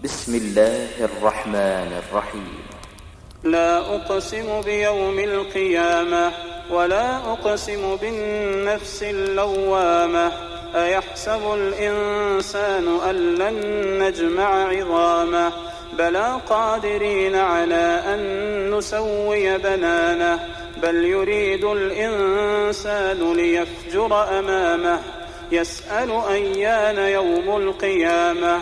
بسم الله الرحمن الرحيم. لا أقسم بيوم القيامة ولا أقسم بالنفس اللوامة أيحسب الإنسان أن لن نجمع عظامه بلى قادرين على أن نسوي بنانه بل يريد الإنسان ليفجر أمامه يسأل أيان يوم القيامة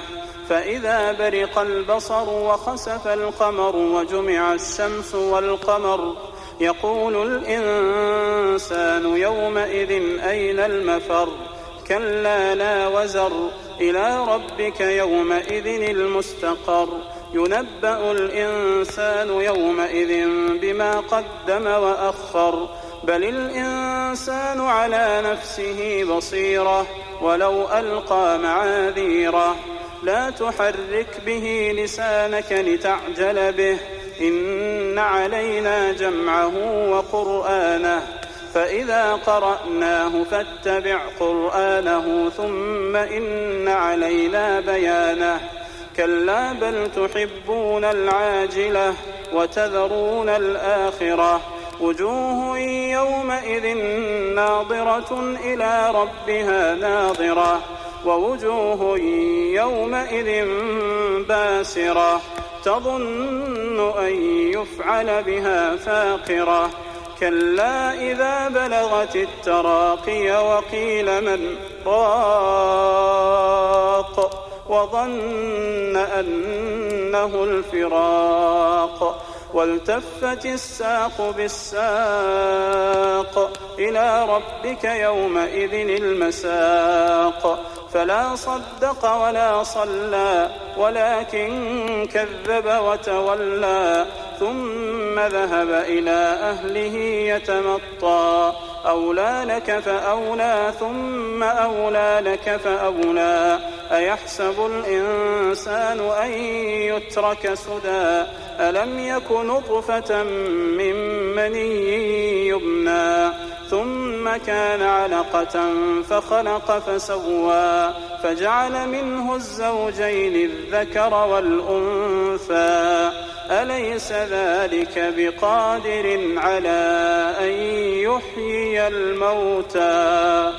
فإذا برق البصر وخسف القمر وجمع الشمس والقمر يقول الإنسان يومئذ أين المفر كلا لا وزر إلى ربك يومئذ المستقر ينبأ الإنسان يومئذ بما قدم وأخر بل الإنسان على نفسه بصيرة ولو ألقى معاذيره لا تحرك به لسانك لتعجل به إن علينا جمعه وقرآنه فإذا قرأناه فاتبع قرآنه ثم إن علينا بيانه كلا بل تحبون العاجلة وتذرون الآخرة وجوه يومئذ ناظرة إلى ربها ناظرة ووجوه يومئذ باسرة تظن أن يفعل بها فاقرة كلا إذا بلغت التراقي وقيل من راق وظن أنه الفراق والتفت الساق بالساق إلى ربك يومئذ المساق فلا صدق ولا صلى ولكن كذب وتولى ثم ذهب إلى أهله يتمطى أولى لك فأولى ثم أولى لك فأولى أيحسب الإنسان أن يترك سدى ألم يك نطفة من مني يمنى ثم كان علقة فخلق فسوى فجعل منه الزوجين الذكر والأنثى أليس ذلك بقادر على أن يحيي الموتى